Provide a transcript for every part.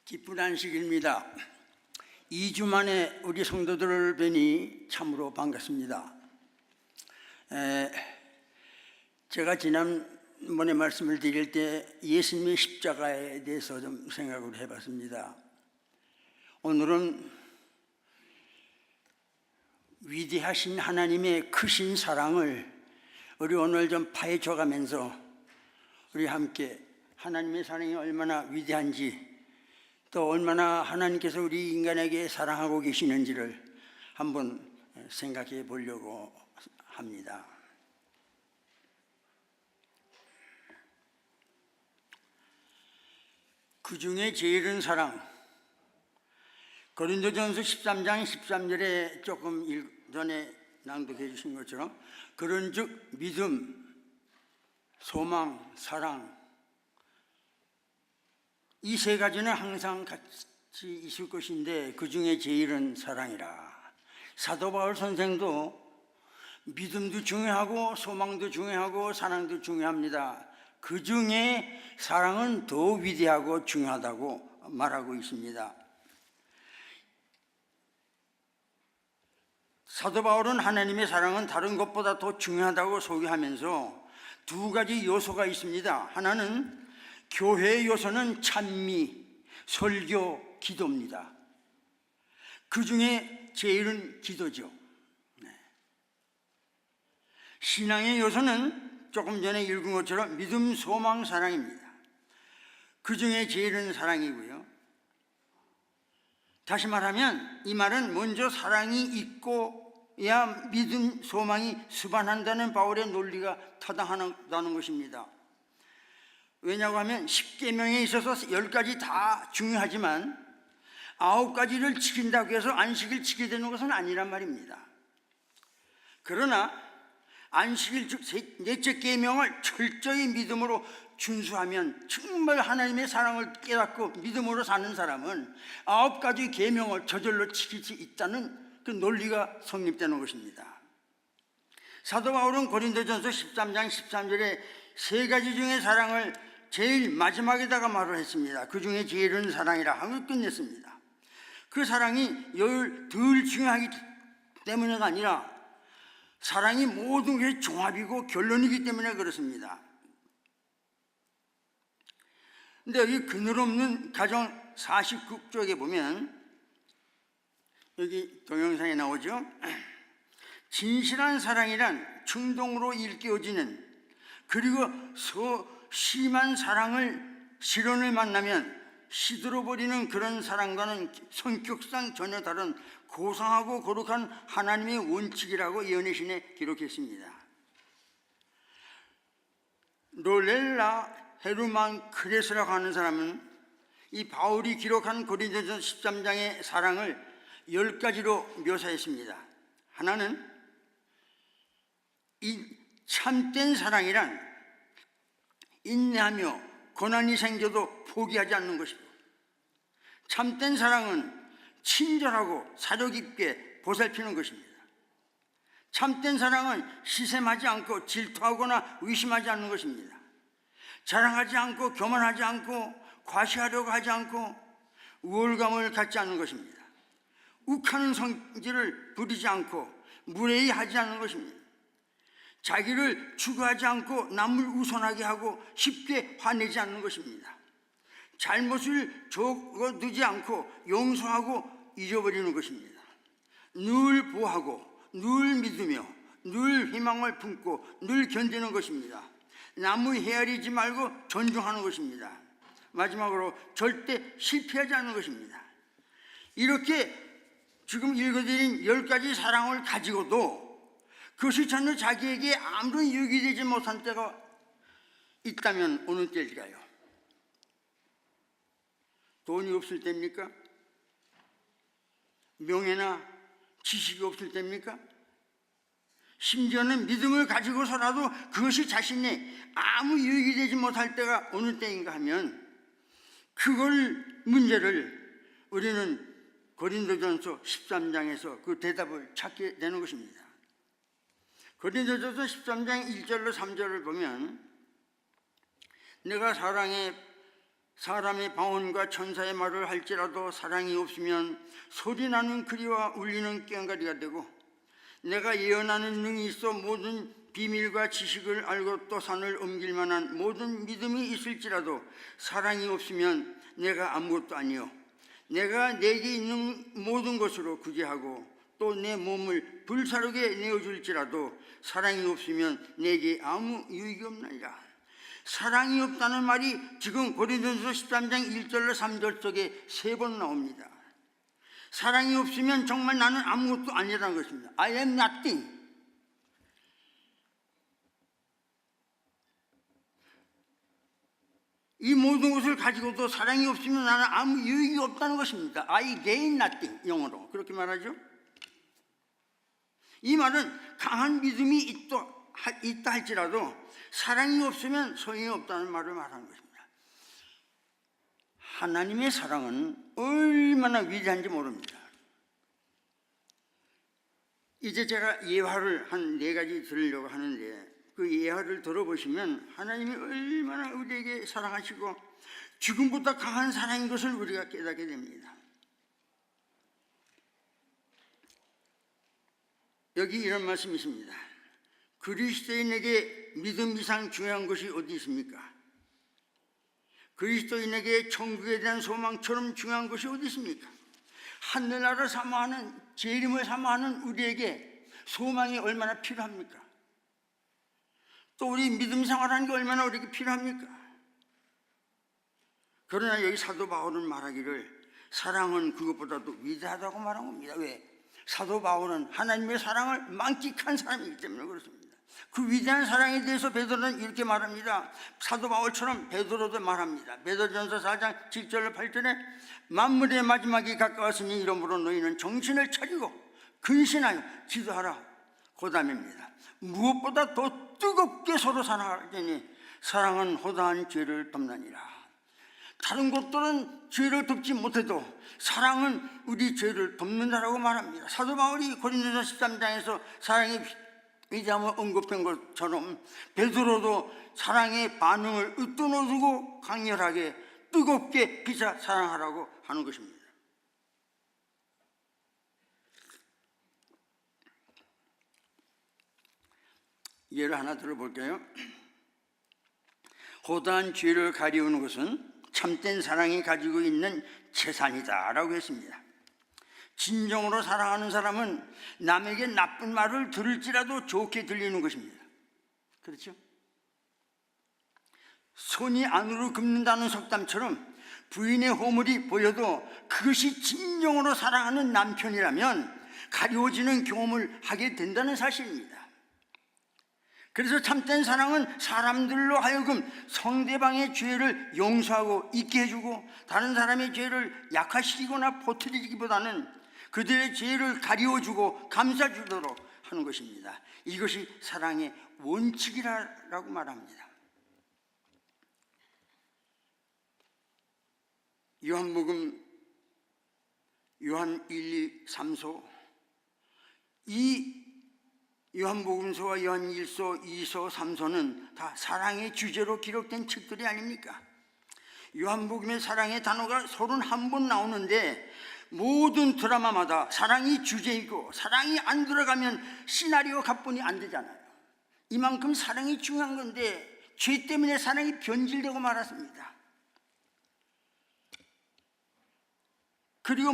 기쁜 안식입니다. 2주 만에 우리 성도들을 뵈니 참으로 반갑습니다. 제가 지난번에 말씀을 드릴 때 예수님의 십자가에 대해서 좀 생각을 해봤습니다. 오늘은 위대하신 하나님의 크신 사랑을 우리 오늘 좀 파헤쳐 가면서 우리 함께 하나님의 사랑이 얼마나 위대한지, 또 얼마나 하나님께서 우리 인간에게 사랑하고 계시는지를 한번 생각해 보려고 합니다. 그 중에 제일은 사랑. 고린도전서 13장 13절에 조금 전에 낭독해 주신 것처럼 그런즉 믿음, 소망, 사랑, 이 세 가지는 항상 같이 있을 것인데 그 중에 제일은 사랑이라. 사도 바울 선생도 믿음도 중요하고 소망도 중요하고 사랑도 중요합니다. 그 중에 사랑은 더 위대하고 중요하다고 말하고 있습니다. 사도 바울은 하나님의 사랑은 다른 것보다 더 중요하다고 소개하면서 두 가지 요소가 있습니다. 하나는 교회의 요소는 찬미, 설교, 기도입니다. 그 중에 제일은 기도죠. 신앙의 요소는 조금 전에 읽은 것처럼 믿음, 소망, 사랑입니다. 그 중에 제일은 사랑이고요. 다시 말하면 이 말은 먼저 사랑이 있고야 믿음, 소망이 수반한다는 바울의 논리가 타당하다는 것입니다. 왜냐고 하면 10계명에 있어서 10가지 다 중요하지만 9가지를 지킨다고 해서 안식일 지키게 되는 것은 아니란 말입니다. 그러나 안식일 즉 넷째 계명을 철저히 믿음으로 준수하면 정말 하나님의 사랑을 깨닫고 믿음으로 사는 사람은 9가지 계명을 저절로 지킬 수 있다는 그 논리가 성립되는 것입니다. 사도 바울은 고린도전서 13장 13절에 세 가지 중에 사랑을 제일 마지막에다가 말을 했습니다. 그 중에 제일은 사랑이라 하고 끝냈습니다. 그 사랑이 덜 중요하기 때문에가 아니라 사랑이 모든 것의 종합이고 결론이기 때문에 그렇습니다. 근데 여기 그늘 없는 가정 49쪽에 보면 여기 동영상에 나오죠. 진실한 사랑이란 충동으로 일깨워지는, 그리고 심한 실현을 만나면 시들어버리는 그런 사랑과는 성격상 전혀 다른 고상하고 거룩한 하나님의 원칙이라고 예언의 기록했습니다. 롤렐라 헤르만 크레스라고 하는 사람은 이 바울이 기록한 고린도전서 13장의 사랑을 10가지로 묘사했습니다. 하나는 이 참된 사랑이란 인내하며 고난이 생겨도 포기하지 않는 것이고, 참된 사랑은 친절하고 사려 깊게 보살피는 것입니다. 참된 사랑은 시샘하지 않고 질투하거나 의심하지 않는 것입니다. 자랑하지 않고 교만하지 않고 과시하려고 하지 않고 우월감을 갖지 않는 것입니다. 욱하는 성질을 부리지 않고 무례히하지 않는 것입니다. 자기를 추구하지 않고 남을 우선하게 하고 쉽게 화내지 않는 것입니다. 잘못을 적어두지 않고 용서하고 잊어버리는 것입니다. 늘 보호하고 늘 믿으며 늘 희망을 품고 늘 견디는 것입니다. 남을 헤아리지 말고 존중하는 것입니다. 마지막으로 절대 실패하지 않는 것입니다. 이렇게 지금 읽어드린 10가지 사랑을 가지고도 그것이 전혀 자기에게 아무런 유익이 되지 못한 때가 있다면 어느 때일까요? 돈이 없을 때입니까? 명예나 지식이 없을 때입니까? 심지어는 믿음을 가지고서라도 그것이 자신의 아무 유익이 되지 못할 때가 어느 때인가 하면 문제를 우리는 고린도전서 13장에서 그 대답을 찾게 되는 것입니다. 고린도전서 13장 1절로 3절을 보면 내가 사람의 방언과 천사의 말을 할지라도 사랑이 없으면 소리나는 그리와 울리는 꽹과리가 되고, 내가 예언하는 능이 있어 모든 비밀과 지식을 알고 또 산을 옮길 만한 모든 믿음이 있을지라도 사랑이 없으면 내가 아무것도 아니요, 내가 내게 있는 모든 것으로 구제하고 또 내 몸을 불사르게 내어줄지라도 사랑이 없으면 내게 아무 유익이 없느니라. 사랑이 없다는 말이 지금 고린도전서 13장 1절로 3절 속에 3번 나옵니다. 사랑이 없으면 정말 나는 아무것도 아니라는 것입니다. I am nothing. 이 모든 것을 가지고도 사랑이 없으면 나는 아무 유익이 없다는 것입니다. I gain nothing, 영어로 그렇게 말하죠. 이 말은 강한 믿음이 있다 할지라도 사랑이 없으면 소용이 없다는 말을 말하는 것입니다. 하나님의 사랑은 얼마나 위대한지 모릅니다. 이제 제가 예화를 한 4가지 들으려고 하는데, 그 예화를 들어보시면 하나님이 얼마나 우리에게 사랑하시고 지금보다 강한 사랑인 것을 우리가 깨닫게 됩니다. 여기 이런 말씀이 있습니다. 그리스도인에게 믿음 이상 중요한 것이 어디 있습니까? 그리스도인에게 천국에 대한 소망처럼 중요한 것이 어디 있습니까? 하늘나라를 사모하는, 재림을 사모하는 우리에게 소망이 얼마나 필요합니까? 또 우리 믿음 생활하는 게 얼마나 우리에게 필요합니까? 그러나 여기 사도 바울은 말하기를 사랑은 그것보다도 위대하다고 말한 겁니다. 왜? 사도 바울은 하나님의 사랑을 만끽한 사람이기 때문에 그렇습니다. 그 위대한 사랑에 대해서 베드로는 이렇게 말합니다. 사도 바울처럼 베드로도 말합니다. 베드로전서 4장 7절로 8절에 만물의 마지막이 가까웠으니 이러므로 너희는 정신을 차리고 근신하여 기도하라. 고담입니다. 무엇보다 더 뜨겁게 서로 사랑하니 사랑은 호다한 죄를 덮느니라. 다른 것들은 죄를 덮지 못해도 사랑은 우리 죄를 덮는다라고 말합니다. 사도 바울이 고린도전서 13장에서 사랑의 위대함을 언급한 것처럼 베드로도 사랑의 반응을 으뜸어두고 강렬하게 뜨겁게 피차 사랑하라고 하는 것입니다. 예를 하나 들어볼게요. 호다한 죄를 가리우는 것은 참된 사랑이 가지고 있는 재산이다 라고 했습니다. 진정으로 사랑하는 사람은 남에게 나쁜 말을 들을지라도 좋게 들리는 것입니다. 그렇죠? 손이 안으로 굽는다는 속담처럼 부인의 허물이 보여도 그것이 진정으로 사랑하는 남편이라면 가리워지는 경험을 하게 된다는 사실입니다. 그래서 참된 사랑은 사람들로 하여금 상대방의 죄를 용서하고 잊게 해주고 다른 사람의 죄를 약화시키거나 퍼뜨리기보다는 그들의 죄를 가리워주고 감싸주도록 하는 것입니다. 이것이 사랑의 원칙이라고 말합니다. 요한복음 요한 1, 2, 3소, 이 요한복음서와 요한 1서, 2서, 3서는 다 사랑의 주제로 기록된 책들이 아닙니까? 요한복음의 사랑의 단어가 31번 나오는데 모든 드라마마다 사랑이 주제이고 사랑이 안 들어가면 시나리오 각본이 안 되잖아요. 이만큼 사랑이 중요한 건데 죄 때문에 사랑이 변질되고 말았습니다. 그리고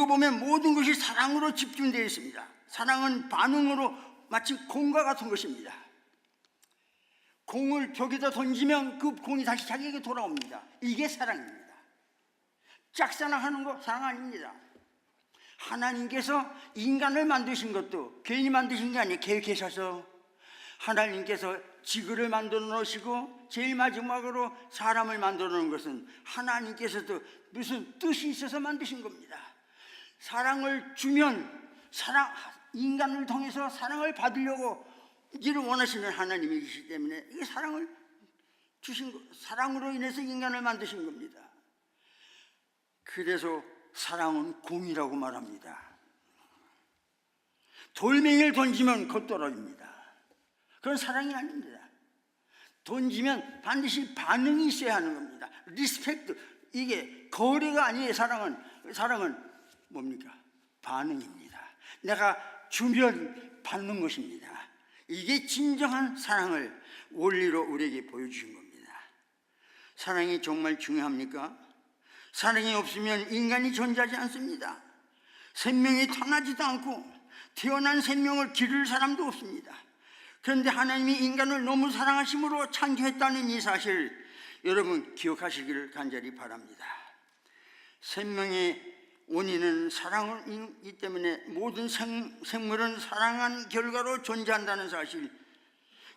보면 모든 것이 사랑으로 집중되어 있습니다. 사랑은 반응으로 마치 공과 같은 것입니다. 공을 벽에다 던지면 그 공이 다시 자기에게 돌아옵니다. 이게 사랑입니다. 짝사랑하는 거 사랑 아닙니다. 하나님께서 인간을 만드신 것도 괜히 만드신 게 아니에요. 계획하셔서 하나님께서 지구를 만들어 놓으시고 제일 마지막으로 사람을 만들어 놓은 것은 하나님께서도 무슨 뜻이 있어서 만드신 겁니다. 사랑을 주면 인간을 통해서 사랑을 받으려고 이를 원하시는 하나님이시기 때문에 이 사랑을 주신 것, 사랑으로 인해서 인간을 만드신 겁니다. 그래서 사랑은 공이라고 말합니다. 돌멩이를 던지면 곧 떨어집니다. 그건 사랑이 아닙니다. 던지면 반드시 반응이 있어야 하는 겁니다. 리스펙트. 이게 거래가 아니에요. 사랑은 뭡니까? 반응입니다. 내가 주면 받는 것입니다. 이게 진정한 사랑을 원리로 우리에게 보여주신 겁니다. 사랑이 정말 중요합니까? 사랑이 없으면 인간이 존재하지 않습니다. 생명이 태어나지도 않고 태어난 생명을 기를 사람도 없습니다. 그런데 하나님이 인간을 너무 사랑하심으로 창조했다는 이 사실, 여러분 기억하시기를 간절히 바랍니다. 생명의 원인은 사랑이기 때문에 모든 생물은 사랑한 결과로 존재한다는 사실,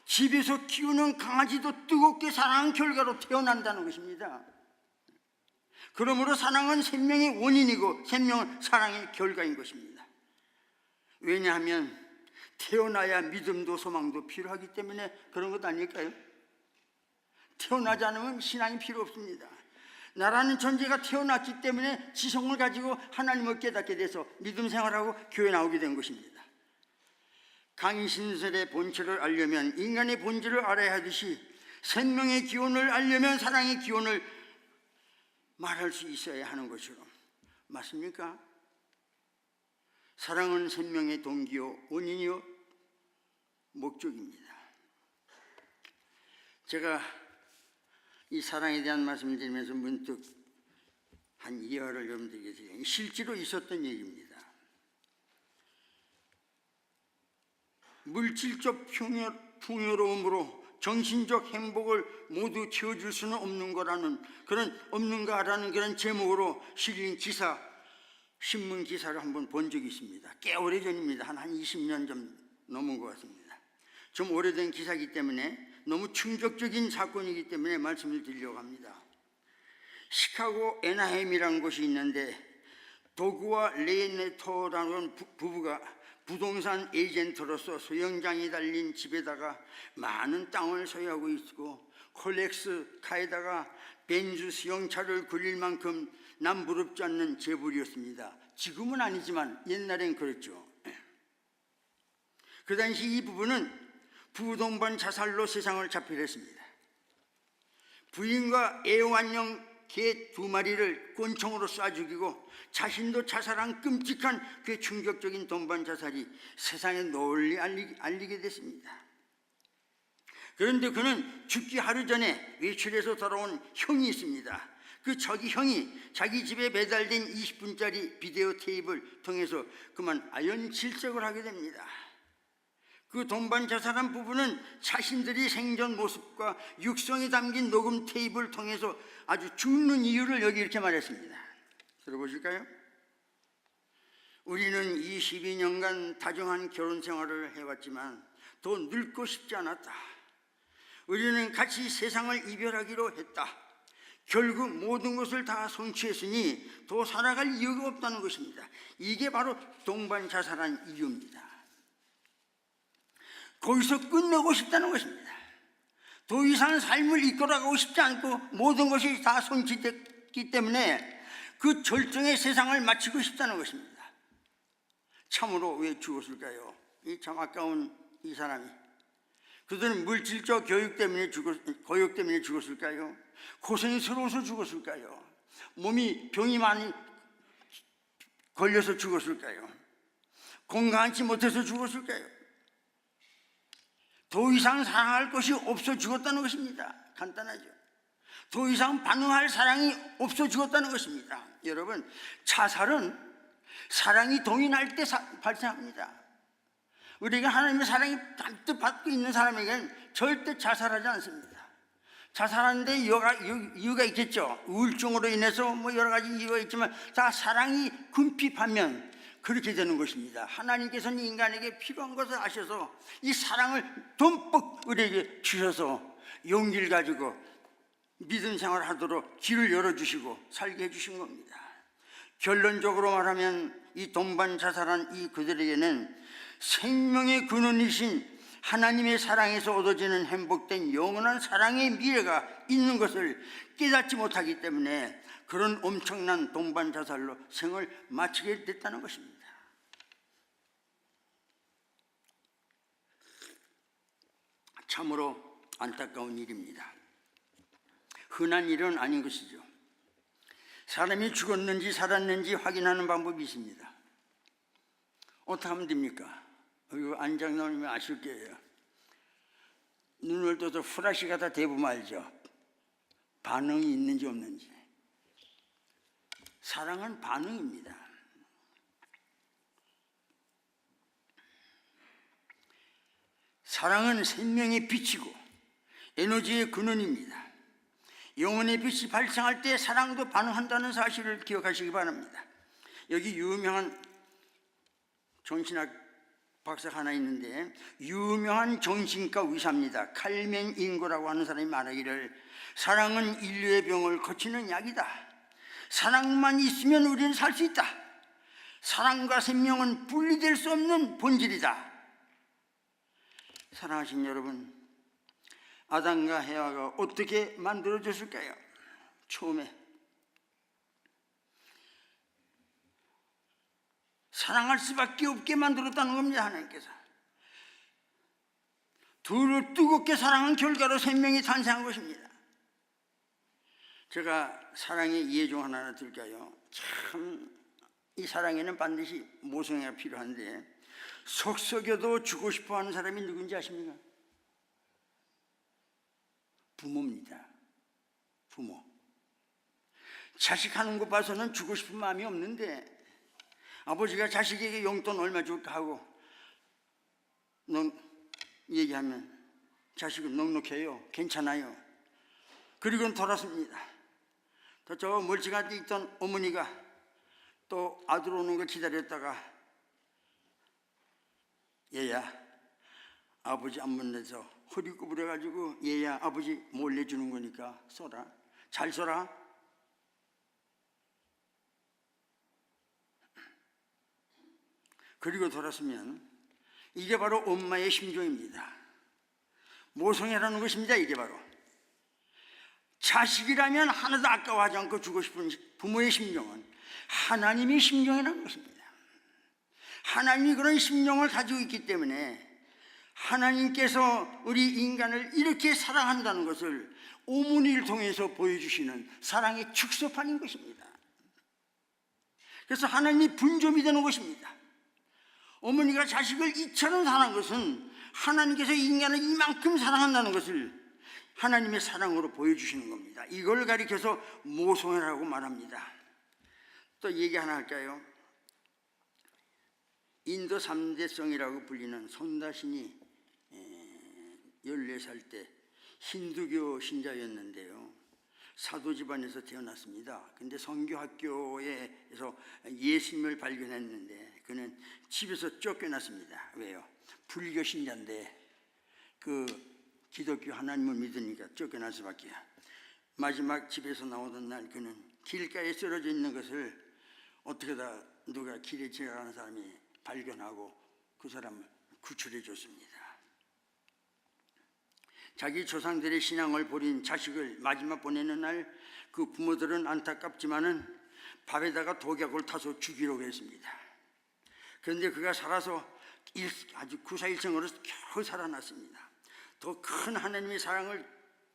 집에서 키우는 강아지도 뜨겁게 사랑한 결과로 태어난다는 것입니다. 그러므로 사랑은 생명의 원인이고 생명은 사랑의 결과인 것입니다. 왜냐하면 태어나야 믿음도 소망도 필요하기 때문에 그런 것 아닐까요? 태어나지 않으면 신앙이 필요 없습니다. 나라는 존재가 태어났기 때문에 지성을 가지고 하나님을 깨닫게 돼서 믿음 생활하고 교회 나오게 된 것입니다. 강신설의 본질을 알려면 인간의 본질을 알아야 하듯이 생명의 기원을 알려면 사랑의 기원을 말할 수 있어야 하는 것처럼, 맞습니까? 사랑은 생명의 동기요 원인이요 목적입니다. 제가 이 사랑에 대한 말씀을 드리면서 문득 한 이야기를 여러분들에게 드려요. 실제로 있었던 얘기입니다. 물질적 풍요로움으로 정신적 행복을 모두 채워줄 수는 없는가라는 그런 제목으로 실린 신문 기사를 한번 본 적이 있습니다. 꽤 오래전입니다. 한 20년 좀 넘은 것 같습니다. 좀 오래된 기사이기 때문에 너무 충격적인 사건이기 때문에 말씀을 드리려고 합니다. 시카고 애나햄이라는 곳이 있는데 도그와 레네토라는 부부가 부동산 에이전트로서 수영장이 달린 집에다가 많은 땅을 소유하고 있고 콜렉스카에다가 벤츠 수영차를 굴릴 만큼 남부럽지 않는 재벌이었습니다. 지금은 아니지만 옛날엔 그랬죠. 그 당시 이 부부는 부동반 자살로 세상을 잡혀했습니다. 부인과 애완용 개 2마리를 권총으로 쏴 죽이고 자신도 자살한 끔찍한 그 충격적인 동반 자살이 세상에 널리 알리게 됐습니다. 그런데 그는 죽기 하루 전에 외출해서 돌아온 형이 있습니다. 그 저기 형이 자기 집에 매달린 20분짜리 비디오 테이프를 통해서 그만 아연 질색을 하게 됩니다. 그 동반 자살한 부부는 자신들이 생전 모습과 육성이 담긴 녹음 테이프를 통해서 아주 죽는 이유를 여기 이렇게 말했습니다. 들어보실까요? 우리는 22년간 다정한 결혼 생활을 해왔지만 더 늙고 싶지 않았다. 우리는 같이 세상을 이별하기로 했다. 결국 모든 것을 다 성취했으니 더 살아갈 이유가 없다는 것입니다. 이게 바로 동반 자살한 이유입니다. 거기서 끝내고 싶다는 것입니다. 더 이상 삶을 이끌어가고 싶지 않고 모든 것이 다 성취됐기 때문에 그 절정의 세상을 마치고 싶다는 것입니다. 참으로 왜 죽었을까요? 이 참 아까운 이 사람이. 그들은 물질적 교육 때문에 죽었을까요? 고생스러워서 죽었을까요? 몸이 병이 많이 걸려서 죽었을까요? 건강하지 못해서 죽었을까요? 더 이상 사랑할 것이 없어 죽었다는 것입니다. 간단하죠. 더 이상 반응할 사랑이 없어 죽었다는 것입니다. 여러분, 자살은 사랑이 동인할 때 발생합니다. 우리가 하나님의 사랑이 잔뜩 받고 있는 사람에게는 절대 자살하지 않습니다. 자살하는데 이유가 있겠죠. 우울증으로 인해서 여러 가지 이유가 있지만 다 사랑이 궁핍하면 그렇게 되는 것입니다. 하나님께서는 인간에게 필요한 것을 아셔서 이 사랑을 듬뿍 우리에게 주셔서 용기를 가지고 믿음 생활을 하도록 길을 열어주시고 살게 해주신 겁니다. 결론적으로 말하면 이 동반 자살한 이 그들에게는 생명의 근원이신 하나님의 사랑에서 얻어지는 행복된 영원한 사랑의 미래가 있는 것을 깨닫지 못하기 때문에 그런 엄청난 동반 자살로 생을 마치게 됐다는 것입니다. 참으로 안타까운 일입니다. 흔한 일은 아닌 것이죠. 사람이 죽었는지 살았는지 확인하는 방법이 있습니다. 어떻게 하면 됩니까? 이거 안장로님이 아실 거예요. 눈을 떠서 후라시 갖다 대보면 알죠. 반응이 있는지 없는지. 사랑은 반응입니다. 사랑은 생명의 빛이고 에너지의 근원입니다. 영혼의 빛이 발생할 때 사랑도 반응한다는 사실을 기억하시기 바랍니다. 여기 유명한 정신학 박사 하나 있는데, 유명한 정신과 의사입니다. 칼멘 잉고라고 하는 사람이 말하기를, 사랑은 인류의 병을 고치는 약이다. 사랑만 있으면 우리는 살 수 있다. 사랑과 생명은 분리될 수 없는 본질이다. 사랑하신 여러분, 아담과 해와가 어떻게 만들어졌을까요? 처음에 사랑할 수밖에 없게 만들었다는 겁니다. 하나님께서 둘을 뜨겁게 사랑한 결과로 생명이 탄생한 것입니다. 제가 사랑의 예종 하나 들까요? 참, 이 사랑에는 반드시 모성애가 필요한데, 속 썩여도 주고 싶어하는 사람이 누군지 아십니까? 부모입니다. 부모. 자식 하는 거 봐서는 주고 싶은 마음이 없는데, 아버지가 자식에게 용돈 얼마 줄까 하고 얘기하면 자식은 넉넉해요. 괜찮아요. 그리고는 돌아섭니다. 또 저 멀쩡한 데 있던 어머니가 또 아들 오는 걸 기다렸다가, 얘야, 아버지 안문 내서 허리 구부려가지고 얘야 아버지 몰래 주는 거니까 써라. 잘 써라. 그리고 돌았으면 이게 바로 엄마의 심정입니다. 모성애라는 것입니다. 이게 바로 자식이라면 하나도 아까워하지 않고 주고 싶은 부모의 심정은 하나님의 심정이라는 것입니다. 하나님이 그런 심정을 가지고 있기 때문에 하나님께서 우리 인간을 이렇게 사랑한다는 것을 어머니를 통해서 보여주시는 사랑의 축소판인 것입니다. 그래서 하나님이 분점이 되는 것입니다. 어머니가 자식을 이처럼 사랑한 것은 하나님께서 인간을 이만큼 사랑한다는 것을 하나님의 사랑으로 보여주시는 겁니다. 이걸 가리켜서 모성애라고 말합니다. 또 얘기 하나 할까요? 인도 3대 성이라고 불리는 손다신이 14살 때 힌두교 신자였는데요, 사도 집안에서 태어났습니다. 근데 선교학교에서 예수님을 발견했는데 그는 집에서 쫓겨났습니다. 왜요? 불교 신자인데 그 기독교 하나님을 믿으니까 쫓겨날 수밖에. 마지막 집에서 나오던 날 그는 길가에 쓰러져 있는 것을 어떻게다 누가 길에 지나가는 사람이 발견하고 그 사람을 구출해 줬습니다. 자기 조상들의 신앙을 버린 자식을 마지막 보내는 날 그 부모들은 안타깝지만은 밥에다가 독약을 타서 죽이려고 했습니다. 그런데 그가 살아서 아주 구사일생으로 겨우 살아났습니다. 더 큰 하나님의 사랑을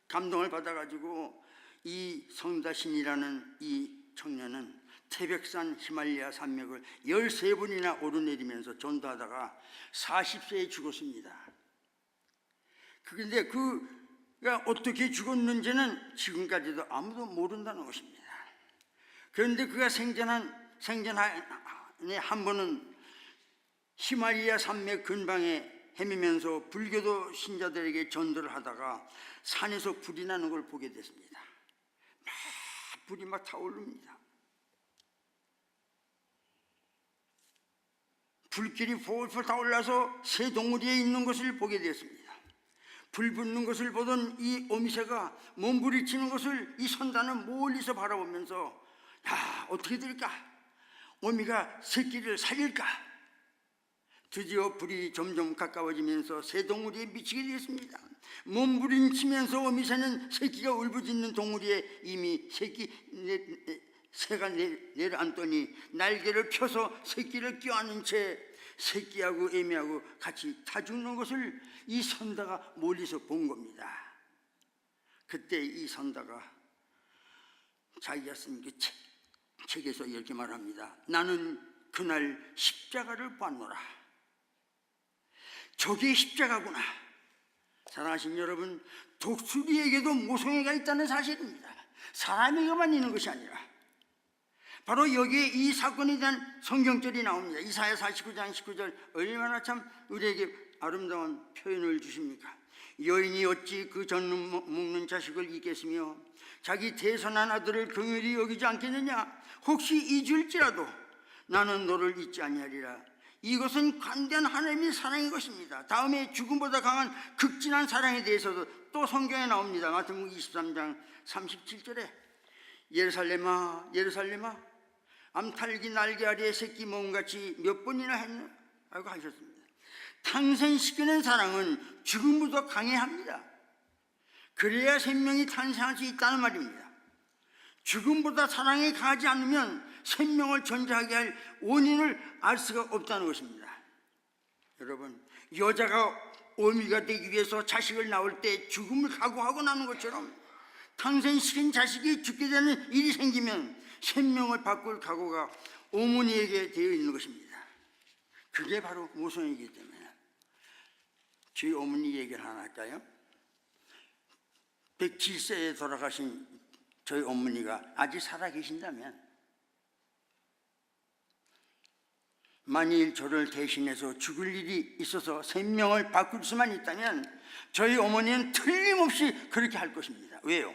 감동을 받아가지고 이 성다신이라는 이 청년은 태백산 히말라야 산맥을 13번이나 오르내리면서 전도하다가 40세에 죽었습니다. 그런데 그가 어떻게 죽었는지는 지금까지도 아무도 모른다는 것입니다. 그런데 그가 생전에 한 번은 히말라야 산맥 근방에 헤매면서 불교도 신자들에게 전도를 하다가 산에서 불이 나는 걸 보게 됐습니다. 불이 막 타오릅니다. 불길이 폴폴 타올라서 새 동굴에 있는 것을 보게 되었습니다. 불 붙는 것을 보던 이 어미새가 몸부리치는 것을 이 선단은 멀리서 바라보면서, 야, 어떻게 될까? 어미가 새끼를 살릴까? 드디어 불이 점점 가까워지면서 새 동굴에 미치게 되었습니다. 몸부림치면서 어미새는 새끼가 울부짖는 동굴에 이미 새가 내려앉더니 날개를 펴서 새끼를 껴안은 채 새끼하고 애미하고 같이 타 죽는 것을 이 선다가 멀리서 본 겁니다. 그때 이 선다가 자기가 쓴 그 책에서 이렇게 말합니다. 나는 그날 십자가를 봤노라. 저게 십자가구나. 사랑하신 여러분, 독수리에게도 모성애가 있다는 사실입니다. 사람에게만 있는 것이 아니라 바로 여기에 이 사건에 대한 성경절이 나옵니다. 이사야 49장 19절 얼마나 참 우리에게 아름다운 표현을 주십니까? 여인이 어찌 그 젖는 먹는 자식을 잊겠으며 자기 태선한 아들을 긍휼히 여기지 않겠느냐? 혹시 잊을지라도 나는 너를 잊지 아니하리라. 이것은 관대한 하나님의 사랑인 것입니다. 다음에 죽음보다 강한 극진한 사랑에 대해서도 또 성경에 나옵니다. 마태복음 23장 37절에 예루살렘아 예루살렘아 암탉이 날개 아래에 새끼 모음같이 몇 번이나 했나? 라고 하셨습니다. 탄생시키는 사랑은 죽음보다 강해합니다. 그래야 생명이 탄생할 수 있다는 말입니다. 죽음보다 사랑이 강하지 않으면 생명을 존재하게 할 원인을 알 수가 없다는 것입니다. 여러분, 여자가 어미가 되기 위해서 자식을 낳을 때 죽음을 각오하고 낳는 것처럼 탄생시킨 자식이 죽게 되는 일이 생기면 생명을 바꿀 각오가 어머니에게 되어 있는 것입니다. 그게 바로 모성이기 때문에. 저희 어머니 얘기를 하나 할까요? 107세에 돌아가신 저희 어머니가 아직 살아계신다면, 만일 저를 대신해서 죽을 일이 있어서 생명을 바꿀 수만 있다면 저희 어머니는 틀림없이 그렇게 할 것입니다. 왜요?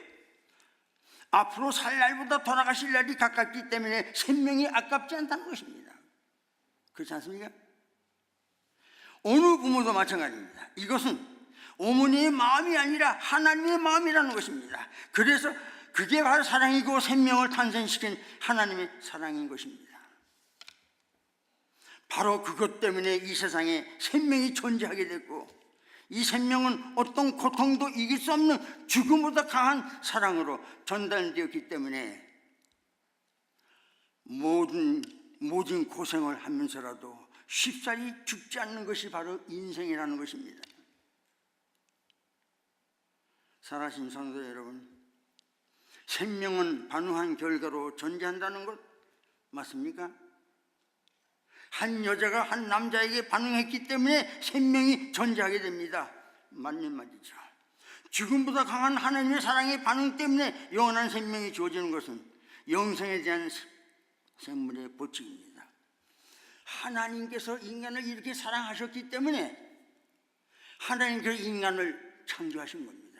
앞으로 살 날보다 돌아가실 날이 가깝기 때문에 생명이 아깝지 않다는 것입니다. 그렇지 않습니까? 어느 부모도 마찬가지입니다. 이것은 어머니의 마음이 아니라 하나님의 마음이라는 것입니다. 그래서 그게 바로 사랑이고 생명을 탄생시킨 하나님의 사랑인 것입니다. 바로 그것 때문에 이 세상에 생명이 존재하게 됐고, 이 생명은 어떤 고통도 이길 수 없는 죽음보다 강한 사랑으로 전달되었기 때문에 모든 고생을 하면서라도 쉽사리 죽지 않는 것이 바로 인생이라는 것입니다. 살아신 성도 여러분, 생명은 반응한 결과로 존재한다는 것 맞습니까? 한 여자가 한 남자에게 반응했기 때문에 생명이 존재하게 됩니다. 맞는 말이죠. 죽음보다 강한 하나님의 사랑의 반응 때문에 영원한 생명이 주어지는 것은 영생에 대한 생물의 법칙입니다. 하나님께서 인간을 이렇게 사랑하셨기 때문에 하나님께서 인간을 창조하신 겁니다.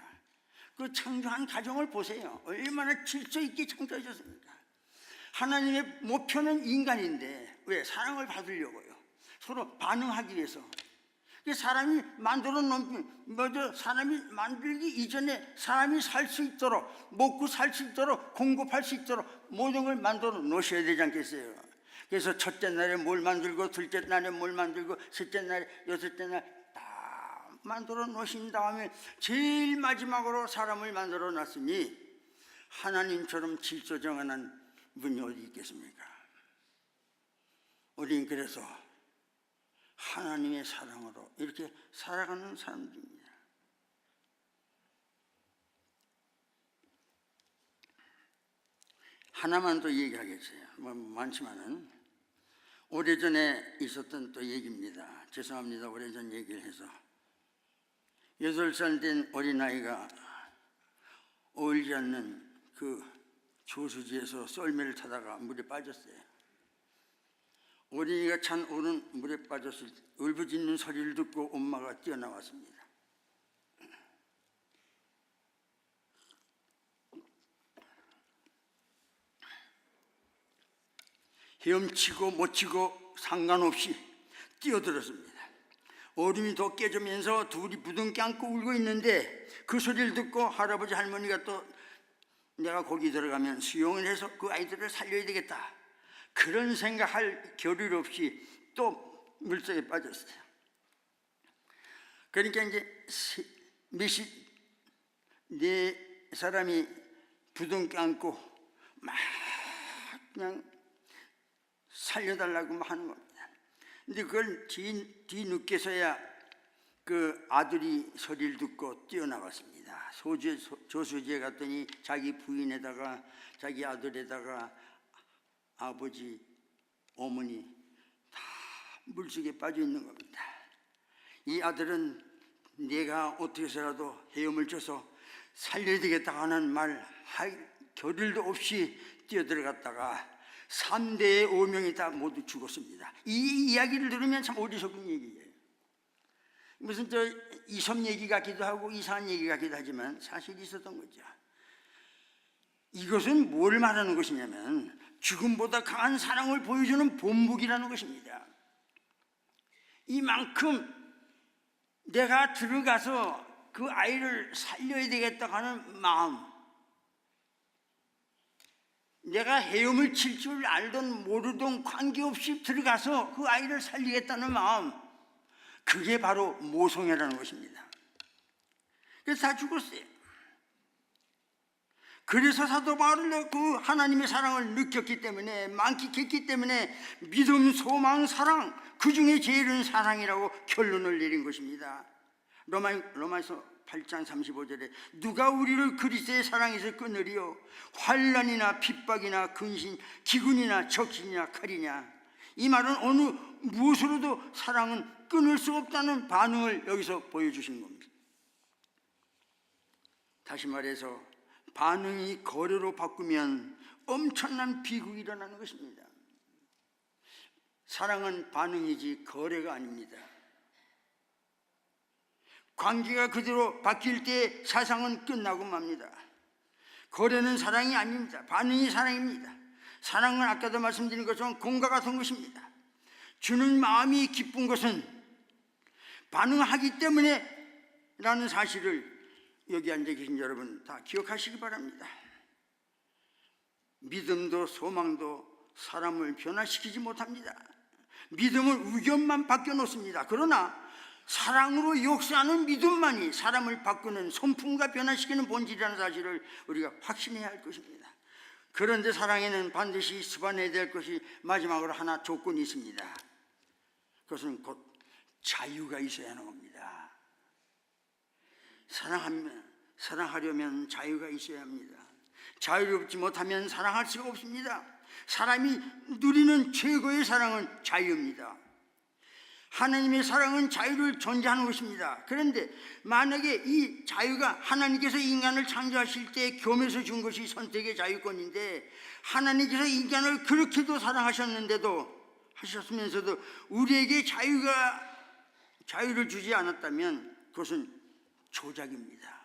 그 창조한 가정을 보세요. 얼마나 질서 있게 창조하셨습니까? 하나님의 목표는 인간인데 왜? 사랑을 받으려고요. 서로 반응하기 위해서. 사람이 만들어 놓은, 사람이 만들기 이전에 사람이 살 수 있도록, 먹고 살 수 있도록, 공급할 수 있도록 모든 걸 만들어 놓으셔야 되지 않겠어요? 그래서 첫째 날에 뭘 만들고, 둘째 날에 뭘 만들고, 셋째 날에, 여섯째 날 다 만들어 놓으신 다음에 제일 마지막으로 사람을 만들어 놨으니 하나님처럼 질서 정하는 분이 어디 있겠습니까? 우리는 그래서 하나님의 사랑으로 이렇게 살아가는 사람들입니다. 하나만 더 얘기하겠어요. 많지만은 오래전에 있었던 또 얘기입니다. 죄송합니다. 오래전 얘기를 해서 8살 된 어린아이가 어울리지 않는 그 조수지에서 썰매를 타다가 물에 빠졌어요. 어린이가 찬 오른 물에 빠졌을 때 울부짖는 소리를 듣고 엄마가 뛰어나왔습니다. 헤엄치고 못 치고 상관없이 뛰어들었습니다. 얼음이 더 깨지면서 둘이 부둥켜 안고 울고 있는데 그 소리를 듣고 할아버지 할머니가 또 내가 거기 들어가면 수영을 해서 그 아이들을 살려야 되겠다, 그런 생각할 겨를 없이 또 물속에 빠졌어요. 그러니까 이제 네 사람이 부둥켜 안고 막 그냥 살려달라고 하는 겁니다. 근데 그걸 뒤늦게서야 그 아들이 소리를 듣고 뛰어나왔습니다. 조수지에 갔더니 자기 부인에다가 자기 아들에다가 아버지, 어머니 다 물속에 빠져 있는 겁니다. 이 아들은 내가 어떻게 해서라도 헤엄을 쳐서 살려야 되겠다 하는 말 할 겨를도 없이 뛰어들어갔다가 3대의 5명이 다 모두 죽었습니다. 이 이야기를 들으면 참 어리석은 얘기예요. 무슨 이섬 얘기 같기도 하고 이상한 얘기 같기도 하지만 사실이 있었던 거죠. 이것은 뭘 말하는 것이냐면 죽음보다 강한 사랑을 보여주는 본보기라는 것입니다. 이만큼 내가 들어가서 그 아이를 살려야 되겠다 하는 마음, 내가 헤엄을 칠 줄 알던 모르던 관계없이 들어가서 그 아이를 살리겠다는 마음, 그게 바로 모성애라는 것입니다. 그래서 다 죽었어요. 그래서 사도 바울은 그 하나님의 사랑을 느꼈기 때문에, 만끽했기 때문에 믿음, 소망, 사랑, 그 중에 제일은 사랑이라고 결론을 내린 것입니다. 로마서 8장 35절에 누가 우리를 그리스도의 사랑에서 끊으리요? 환난이나 핍박이나 근신, 기근이나 적신이나 칼이냐? 이 말은 어느 무엇으로도 사랑은 끊을 수 없다는 반응을 여기서 보여주신 겁니다. 다시 말해서 반응이 거래로 바꾸면 엄청난 비극이 일어나는 것입니다. 사랑은 반응이지 거래가 아닙니다. 관계가 그대로 바뀔 때 사상은 끝나고 맙니다. 거래는 사랑이 아닙니다. 반응이 사랑입니다. 사랑은 아까도 말씀드린 것처럼 공과 같은 것입니다. 주는 마음이 기쁜 것은 반응하기 때문에 라는 사실을 여기 앉아 계신 여러분 다 기억하시기 바랍니다. 믿음도 소망도 사람을 변화시키지 못합니다. 믿음은 의견만 바뀌어놓습니다. 그러나 사랑으로 역사하는 믿음만이 사람을 바꾸는 성품과 변화시키는 본질이라는 사실을 우리가 확신해야 할 것입니다. 그런데 사랑에는 반드시 습관해야 될 것이 마지막으로 하나 조건이 있습니다. 그것은 곧 자유가 있어야 하는 겁니다. 사랑하려면 자유가 있어야 합니다. 자유롭지 못하면 사랑할 수가 없습니다. 사람이 누리는 최고의 사랑은 자유입니다. 하나님의 사랑은 자유를 존재하는 것입니다. 그런데 만약에 이 자유가 하나님께서 인간을 창조하실 때 겸해서 준 것이 선택의 자유권인데, 하나님께서 인간을 그렇게도 하셨으면서도 우리에게 자유를 주지 않았다면 그것은 조작입니다.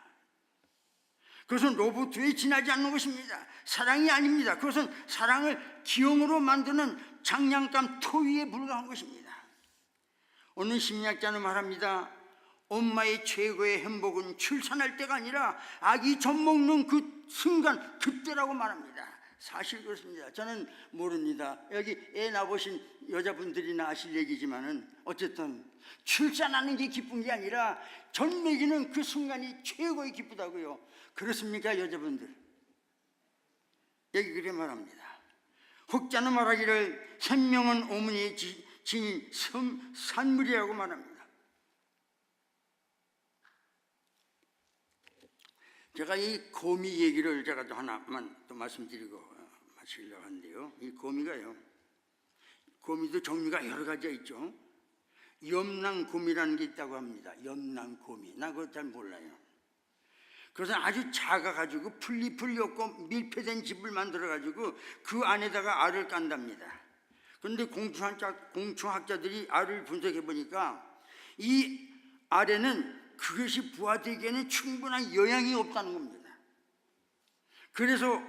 그것은 로봇에 지나지 않는 것입니다. 사랑이 아닙니다. 그것은 사랑을 기형으로 만드는 장난감 토위에 불과한 것입니다. 어느 심리학자는 말합니다. 엄마의 최고의 행복은 출산할 때가 아니라 아기 젖 먹는 그 순간, 그때라고 말합니다. 사실 그렇습니다. 저는 모릅니다. 여기 애 낳으신 여자분들이나 아실 얘기지만은 어쨌든 출산하는 게 기쁜 게 아니라 젖 먹이는 그 순간이 최고의 기쁘다고요. 그렇습니까, 여자분들? 여기 그렇게 말합니다. 혹자는 말하기를 생명은 어머니의 지닌 산물이라고 말합니다. 제가 이 거미 얘기를 제가 또 하나만 또 말씀드리고 마치려고 하는데요. 이 거미가요, 거미도 종류가 여러 가지가 있죠. 염랑거미라는 게 있다고 합니다. 염랑거미, 나 그거 잘 몰라요. 그래서 아주 작아가지고 풀잎을 엮고 밀폐된 집을 만들어가지고 그 안에다가 알을 깐답니다. 그런데 공충학자들이 알을 분석해 보니까 이 알에는 그것이 부화되기에는 충분한 영양이 없다는 겁니다. 그래서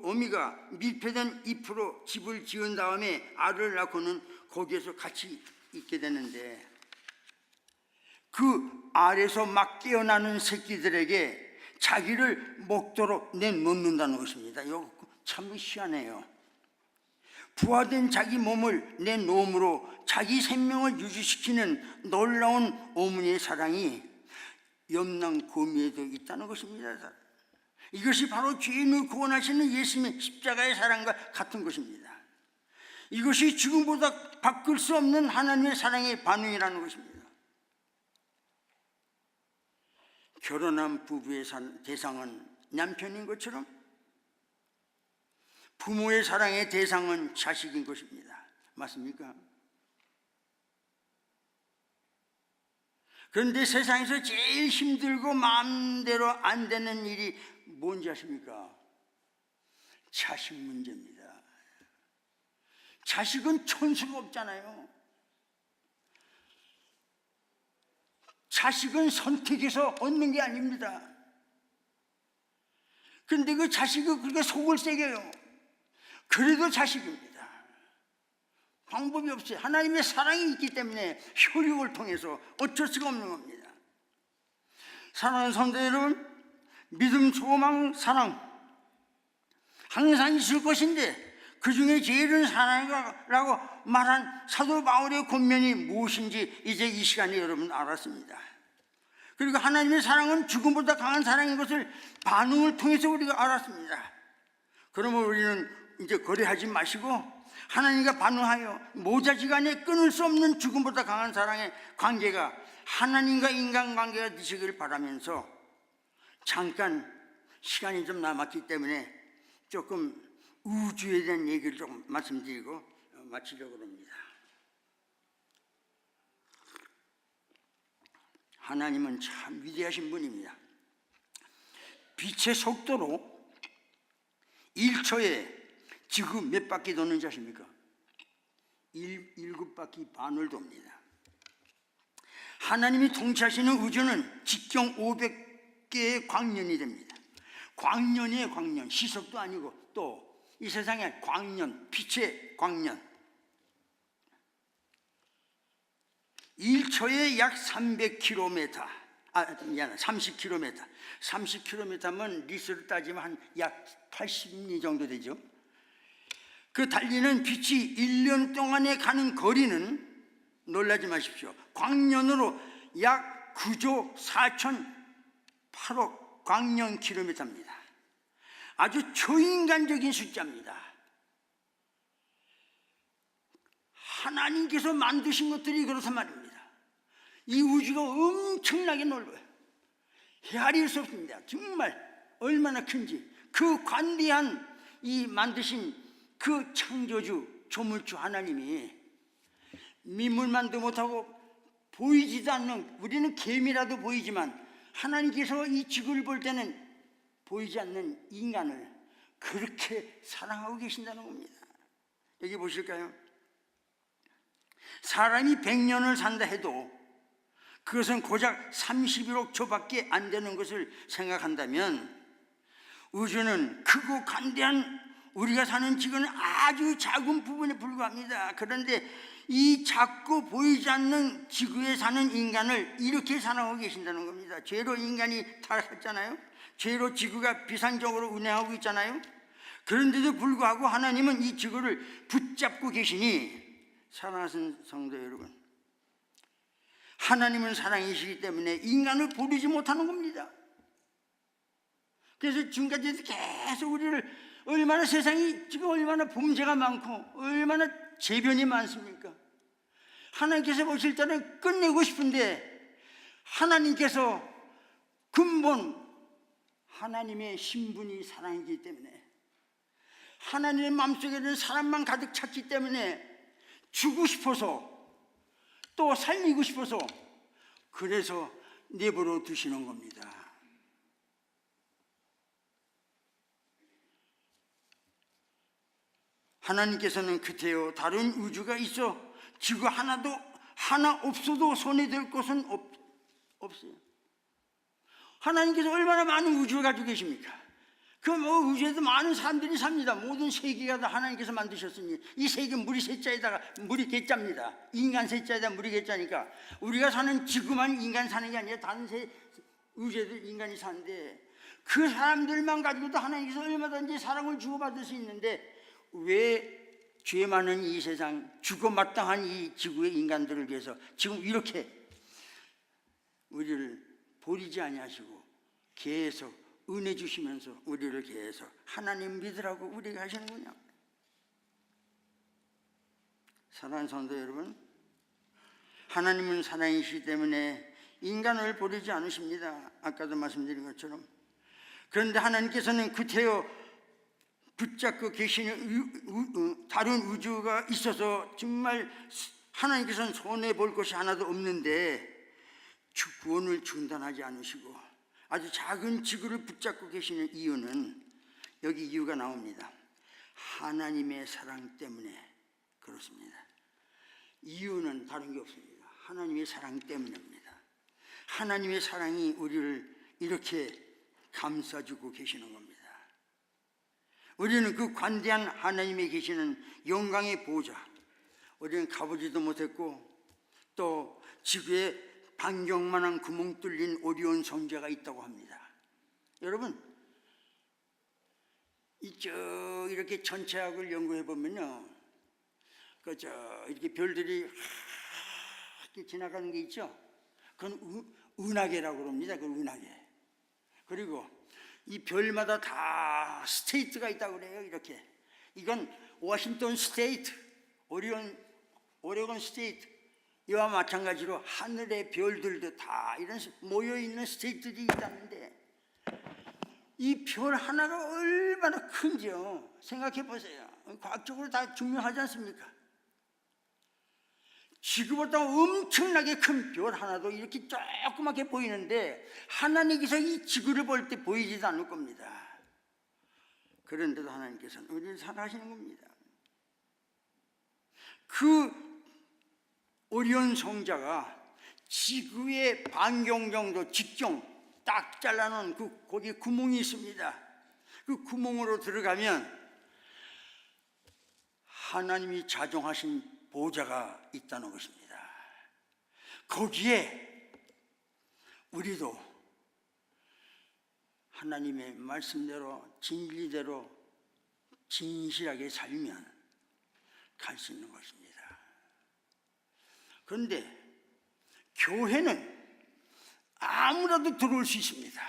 어미가 밀폐된 잎으로 집을 지은 다음에 알을 낳고는 거기에서 같이 있게 되는데, 그 알에서 막 깨어나는 새끼들에게 자기를 먹도록 내놓는다는 것입니다. 이거 참 희한해요. 부화된 자기 몸을 내놓음으로 자기 생명을 유지시키는 놀라운 어머니의 사랑이 염랑거미에도 있다는 것입니다. 이것이 바로 죄인을 구원하시는 예수님의 십자가의 사랑과 같은 것입니다. 이것이 죽음보다 바꿀 수 없는 하나님의 사랑의 반응이라는 것입니다. 결혼한 부부의 대상은 남편인 것처럼 부모의 사랑의 대상은 자식인 것입니다. 맞습니까? 그런데 세상에서 제일 힘들고 마음대로 안 되는 일이 뭔지 아십니까? 자식 문제입니다. 자식은 천수가 없잖아요. 자식은 선택해서 얻는 게 아닙니다. 그런데 그 자식이 그렇게 속을 새겨요. 그래도 자식입니다. 방법이 없어요. 하나님의 사랑이 있기 때문에 효력을 통해서 어쩔 수가 없는 겁니다. 사랑하는 성도 여러분, 믿음, 소망, 사랑 항상 있을 것인데 그 중에 제일은 사랑이라고 말한 사도 바울의 권면이 무엇인지 이제 이 시간에 여러분 알았습니다. 그리고 하나님의 사랑은 죽음보다 강한 사랑인 것을 반응을 통해서 우리가 알았습니다. 그러면 우리는 이제 거래하지 마시고 하나님과 반응하여 모자지간에 끊을 수 없는 죽음보다 강한 사랑의 관계가 하나님과 인간관계가 되시길 바라면서 잠깐 시간이 좀 남았기 때문에 조금 우주에 대한 얘기를 좀 말씀드리고 마치려고 합니다. 하나님은 참 위대하신 분입니다. 빛의 속도로 1초에 지구 몇 바퀴 도는지 아십니까? 7바퀴 반을 돕니다. 하나님이 통치하시는 우주는 직경 500개의 광년이 됩니다. 광년이에요. 광년. 시속도 아니고 또 이 세상에 광년, 빛의 광년. 1초에 약 300km, 30km. 30km면 리스로 따지면 한 약 80리 정도 되죠. 그 달리는 빛이 1년 동안에 가는 거리는 놀라지 마십시오. 광년으로 약 9조 4,008억 광년 킬로미터입니다. 아주 초인간적인 숫자입니다. 하나님께서 만드신 것들이 그렇단 말입니다. 이 우주가 엄청나게 넓어요. 헤아릴 수 없습니다. 정말 얼마나 큰지. 그 관대한 이 만드신 그 창조주 조물주 하나님이 미물만도 못하고 보이지도 않는, 우리는 개미라도 보이지만 하나님께서 이 지구를 볼 때는 보이지 않는 인간을 그렇게 사랑하고 계신다는 겁니다. 여기 보실까요? 사람이 100년을 산다 해도 그것은 고작 31억 초밖에 안 되는 것을 생각한다면 우주는 크고 간대한 우리가 사는 지구는 아주 작은 부분에 불과합니다. 그런데 이 작고 보이지 않는 지구에 사는 인간을 이렇게 사랑하고 계신다는 겁니다. 죄로 인간이 타락했잖아요. 죄로 지구가 비상적으로 운행하고 있잖아요. 그런데도 불구하고 하나님은 이 지구를 붙잡고 계시니, 사랑하는 성도 여러분, 하나님은 사랑이시기 때문에 인간을 버리지 못하는 겁니다. 그래서 지금까지 계속 우리를, 얼마나 세상이 지금 얼마나 범죄가 많고 얼마나 재변이 많습니까? 하나님께서 보실 때는 끝내고 싶은데 하나님께서 근본 하나님의 신분이 사랑이기 때문에, 하나님의 마음속에는 사랑만 가득 찼기 때문에 주고 싶어서 또 살리고 싶어서 그래서 내버려 두시는 겁니다. 하나님께서는 그때요 다른 우주가 있어 지구 하나 없어도 손에 들 것은 없어요. 하나님께서 얼마나 많은 우주를 가지고 계십니까? 그 우주에도 많은 사람들이 삽니다. 모든 세계가 다 하나님께서 만드셨으니, 이 세계 물이 세자에다가 물이 개자입니다. 인간 세자에다 물이 개자니까 우리가 사는 지구만 인간 사는 게 아니라 다른 우주에도 인간이 사는데, 그 사람들만 가지고도 하나님께서 얼마든지 사랑을 주고받을 수 있는데 왜 죄 많은 이 세상, 죽어 마땅한 이 지구의 인간들을 위해서 지금 이렇게 우리를 버리지 아니하시고 계속 은혜 주시면서 우리를 계속 하나님 믿으라고 우리가 하시는군요. 사랑하는 성도 여러분, 하나님은 사랑이시기 때문에 인간을 버리지 않으십니다. 아까도 말씀드린 것처럼. 그런데 하나님께서는 구태여 붙잡고 계시는 다른 우주가 있어서 정말 하나님께서는 손해볼 것이 하나도 없는데 구원을 중단하지 않으시고 아주 작은 지구를 붙잡고 계시는 이유는 여기 이유가 나옵니다. 하나님의 사랑 때문에 그렇습니다. 이유는 다른 게 없습니다. 하나님의 사랑 때문입니다. 하나님의 사랑이 우리를 이렇게 감싸주고 계시는 겁니다. 우리는 그 관대한 하나님이 계시는 영광의 보좌, 우리는 가보지도 못했고 또 지구에 반경만한 구멍 뚫린 오리온 성자가 있다고 합니다. 여러분, 이렇게 전체학을 연구해 보면요, 이렇게 별들이 이렇게 지나가는 게 있죠. 그건 은하계라고 그럽니다. 그 은하계. 그리고 이 별마다 다 스테이트가 있다고 그래요. 이렇게. 이건 워싱턴 스테이트, 오레곤 스테이트. 이와 마찬가지로 하늘의 별들도 다 이런 모여있는 스테이트들이 있다는데 이 별 하나가 얼마나 큰지요. 생각해 보세요. 과학적으로 다 증명하지 않습니까? 지구보다 엄청나게 큰 별 하나도 이렇게 조그맣게 보이는데 하나님께서 이 지구를 볼 때 보이지도 않을 겁니다. 그런데도 하나님께서는 우리를 사랑하시는 겁니다. 그 오리온 성자가 지구의 반경 정도 직경 딱 잘라놓은 거기 구멍이 있습니다. 그 구멍으로 들어가면 하나님이 자정하신 보좌가 있다는 것입니다. 거기에 우리도 하나님의 말씀대로 진리대로 진실하게 살면 갈 수 있는 것입니다. 그런데 교회는 아무라도 들어올 수 있습니다.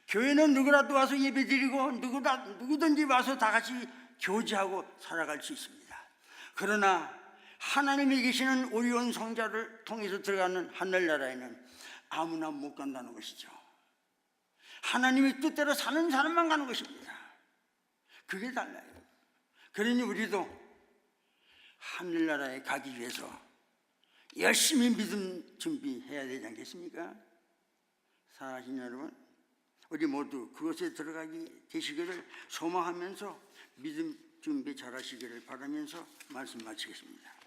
교회는 누구라도 와서 예배드리고 누구든지 와서 다 같이 교제하고 살아갈 수 있습니다. 그러나 하나님이 계시는 오리온 성자를 통해서 들어가는 하늘나라에는 아무나 못 간다는 것이죠. 하나님의 뜻대로 사는 사람만 가는 것입니다. 그게 달라요. 그러니 우리도 하늘나라에 가기 위해서 열심히 믿음 준비해야 되지 않겠습니까? 사랑하시는 여러분, 우리 모두 그것에 들어가기 되시기를 소망하면서 믿음 준비 잘 하시기를 바라면서 말씀 마치겠습니다.